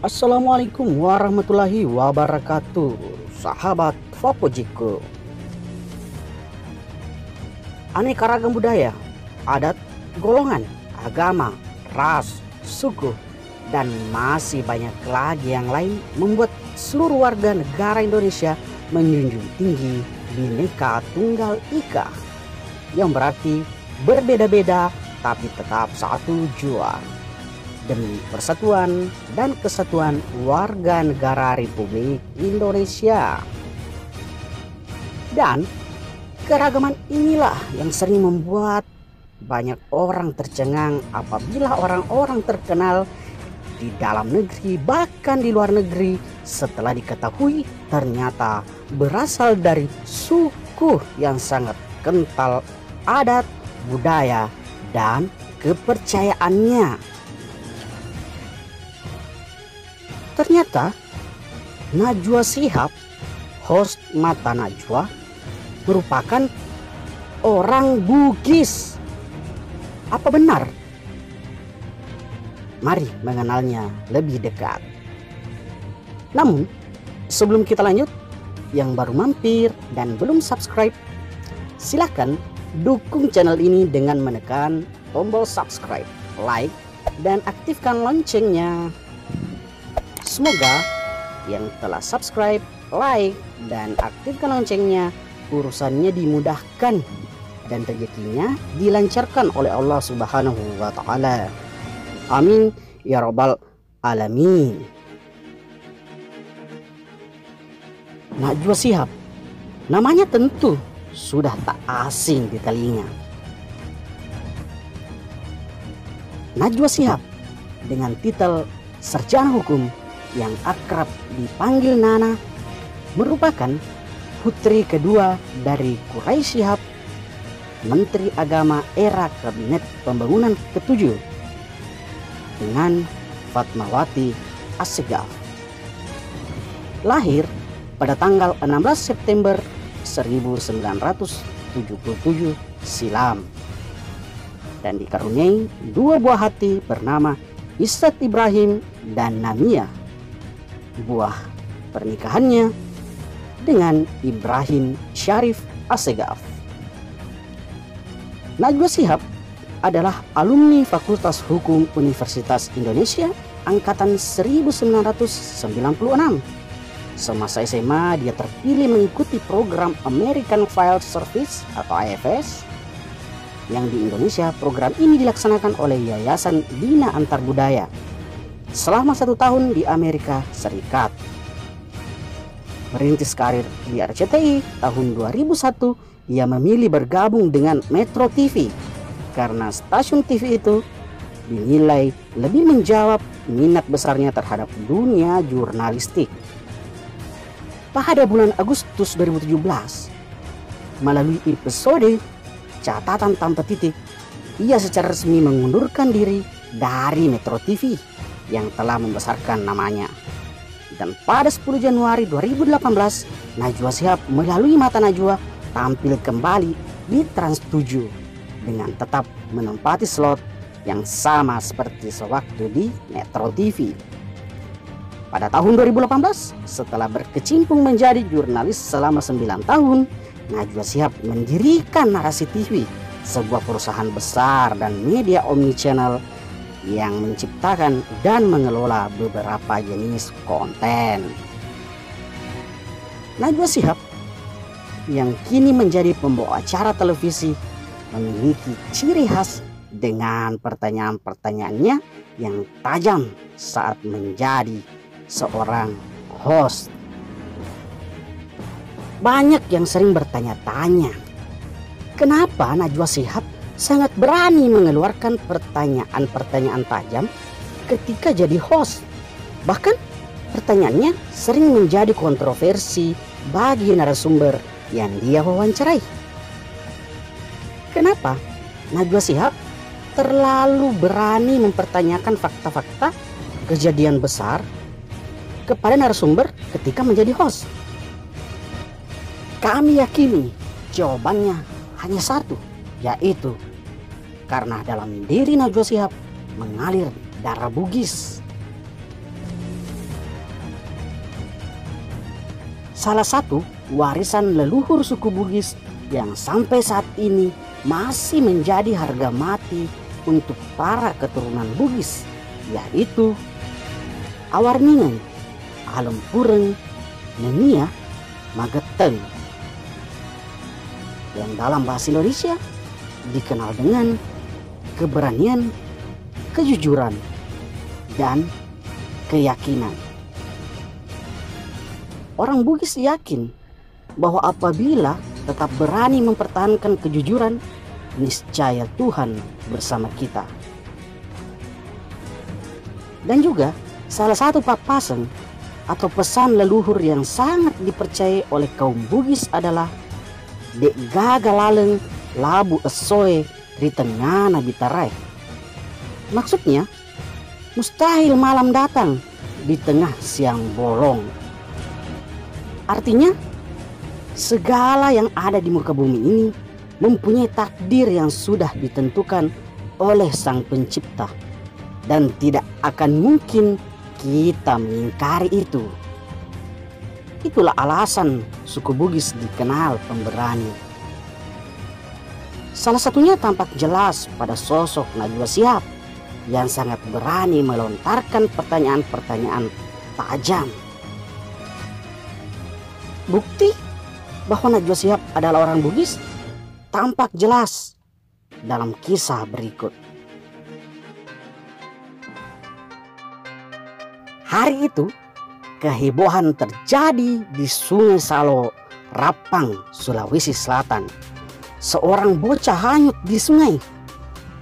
Assalamualaikum warahmatullahi wabarakatuh, sahabat Vapojiku. Aneka ragam budaya, adat, golongan, agama, ras, suku, dan masih banyak lagi yang lain membuat seluruh warga negara Indonesia menjunjung tinggi Bhinneka Tunggal Ika, yang berarti berbeda-beda tapi tetap satu tujuan, demi persatuan dan kesatuan warga negara Republik Indonesia. Dan keragaman inilah yang sering membuat banyak orang tercengang apabila orang-orang terkenal di dalam negeri bahkan di luar negeri setelah diketahui ternyata berasal dari suku yang sangat kental adat, budaya, dan kepercayaannya. Ternyata Najwa Shihab, host Mata Najwa, merupakan orang Bugis. Apa benar? Mari mengenalnya lebih dekat. Namun, sebelum kita lanjut, yang baru mampir dan belum subscribe, silakan dukung channel ini dengan menekan tombol subscribe, like, dan aktifkan loncengnya. Semoga yang telah subscribe, like, dan aktifkan loncengnya urusannya dimudahkan dan rezekinya dilancarkan oleh Allah Subhanahu wa Ta'ala. Amin ya Rabbal Alamin. Najwa Shihab, namanya tentu sudah tak asing di telinga. Najwa Shihab dengan titel sarjana hukum yang akrab dipanggil Nana merupakan putri kedua dari Quraisy Shihab, Menteri Agama era Kabinet Pembangunan ke-7, dengan Fatmawati Assegaf. Lahir pada tanggal 16 September 1977 silam dan dikaruniai dua buah hati bernama Ishak Ibrahim dan Namia. Buah pernikahannya dengan Ibrahim Syarif Assegaf. Najwa Shihab adalah alumni Fakultas Hukum Universitas Indonesia angkatan 1996. Semasa SMA dia terpilih mengikuti program American File Service atau AFS, yang di Indonesia program ini dilaksanakan oleh Yayasan Bina Antar Budaya selama 1 tahun di Amerika Serikat. Merintis karir di RCTI tahun 2001, ia memilih bergabung dengan Metro TV karena stasiun TV itu dinilai lebih menjawab minat besarnya terhadap dunia jurnalistik. Pada bulan Agustus 2017, melalui episode Catatan Tanpa Titik, ia secara resmi mengundurkan diri dari Metro TV yang telah membesarkan namanya. Dan pada 10 Januari 2018, Najwa Shihab melalui Mata Najwa tampil kembali di Trans 7 dengan tetap menempati slot yang sama seperti sewaktu di Metro TV. Pada tahun 2018, setelah berkecimpung menjadi jurnalis selama 9 tahun, Najwa Shihab mendirikan Narasi TV, sebuah perusahaan besar dan media omnichannel yang menciptakan dan mengelola beberapa jenis konten. Najwa Shihab yang kini menjadi pembawa acara televisi memiliki ciri khas dengan pertanyaan-pertanyaannya yang tajam saat menjadi seorang host. Banyak yang sering bertanya-tanya, kenapa Najwa Shihab sangat berani mengeluarkan pertanyaan-pertanyaan tajam ketika jadi host. Bahkan pertanyaannya sering menjadi kontroversi bagi narasumber yang dia wawancarai. Kenapa Najwa Shihab terlalu berani mempertanyakan fakta-fakta kejadian besar kepada narasumber ketika menjadi host? Kami yakini jawabannya hanya satu, yaitu karena dalam diri Najwa Shihab mengalir darah Bugis. salah satu warisan leluhur suku Bugis yang sampai saat ini masih menjadi harga mati untuk para keturunan Bugis, yaitu Awarningan, Alumpureng, Nenia, Mageteng, yang dalam bahasa Indonesia dikenal dengan keberanian, kejujuran, dan keyakinan. Orang Bugis yakin bahwa apabila tetap berani mempertahankan kejujuran, niscaya Tuhan bersama kita. Dan juga salah satu papasan atau pesan leluhur yang sangat dipercayai oleh kaum Bugis adalah dek gagalalen labu esoe ritengana bitarai. Maksudnya, mustahil malam datang di tengah siang bolong. Artinya, segala yang ada di muka bumi ini mempunyai takdir yang sudah ditentukan oleh Sang Pencipta, dan tidak akan mungkin kita mengingkari itu. Itulah alasan suku Bugis dikenal pemberani. Salah satunya tampak jelas pada sosok Najwa Shihab yang sangat berani melontarkan pertanyaan-pertanyaan tajam. Bukti bahwa Najwa Shihab adalah orang Bugis tampak jelas dalam kisah berikut. Hari itu, kehebohan terjadi di Sungai Salo, Rapang, Sulawesi Selatan. Seorang bocah hanyut di sungai.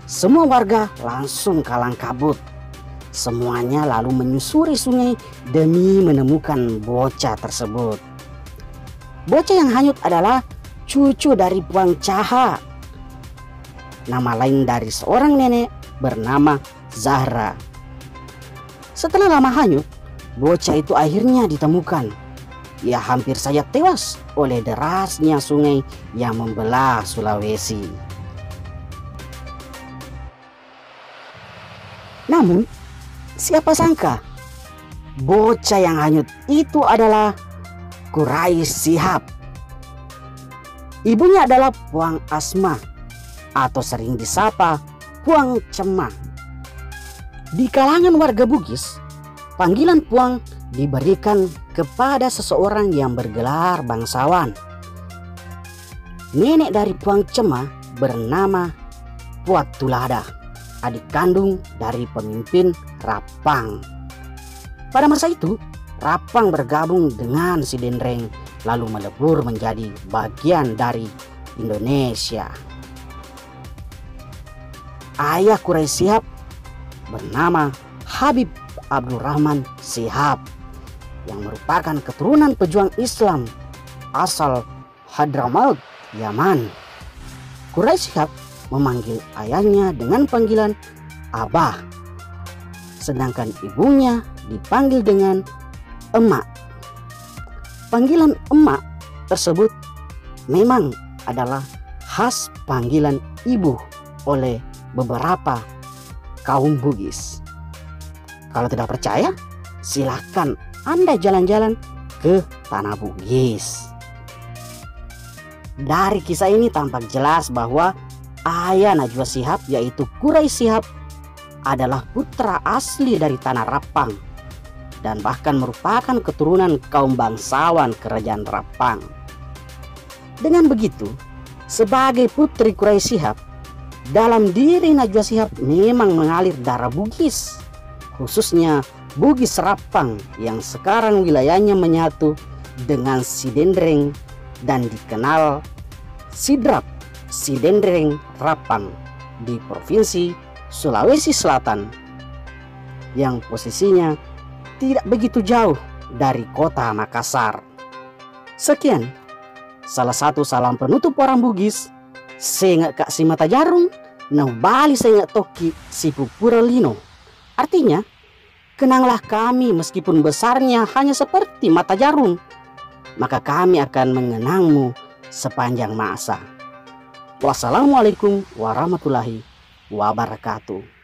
Semua warga langsung kalang kabut. Semuanya lalu menyusuri sungai demi menemukan bocah tersebut. Bocah yang hanyut adalah cucu dari Puang Caha. Nama lain dari seorang nenek bernama Zahra. Setelah lama hanyut, bocah itu akhirnya ditemukan. Ia hampir saja tewas oleh derasnya sungai yang membelah Sulawesi. Namun, siapa sangka bocah yang hanyut itu adalah Quraisy Shihab. Ibunya adalah Puang Asma atau sering disapa Puang Cemah. Di kalangan warga Bugis, panggilan Puang diberikan kepada seseorang yang bergelar bangsawan. Nenek dari Puang Cemah bernama Puat Tulada, adik kandung dari pemimpin Rapang. Pada masa itu, Rapang bergabung dengan Sidendreng lalu melebur menjadi bagian dari Indonesia. Ayah Quraisy Shihab bernama Habib Abdurrahman Shihab yang merupakan keturunan pejuang Islam asal Hadramaut, Yaman. Quraisy Shihab memanggil ayahnya dengan panggilan Abah, sedangkan ibunya dipanggil dengan Emak. Panggilan Emak tersebut memang adalah khas panggilan ibu oleh beberapa kaum Bugis. Kalau tidak percaya, silahkan Anda jalan-jalan ke Tanah Bugis. Dari kisah ini tampak jelas bahwa ayah Najwa Shihab yaitu Quraisy Shihab adalah putra asli dari Tanah Rapang dan bahkan merupakan keturunan kaum bangsawan kerajaan Rapang. Dengan begitu, sebagai putri Quraisy Shihab, dalam diri Najwa Shihab memang mengalir darah Bugis, khususnya Bugis Rapang yang sekarang wilayahnya menyatu dengan Sidendreng dan dikenal Sidrap Sidendreng Rapang di Provinsi Sulawesi Selatan yang posisinya tidak begitu jauh dari kota Makassar. Sekian salah satu salam penutup orang Bugis. Senga kak si mata jarum, nah bali senga toki si pupura lino. Artinya, kenanglah kami meskipun besarnya hanya seperti mata jarum, maka kami akan mengenangmu sepanjang masa. Wassalamualaikum warahmatullahi wabarakatuh.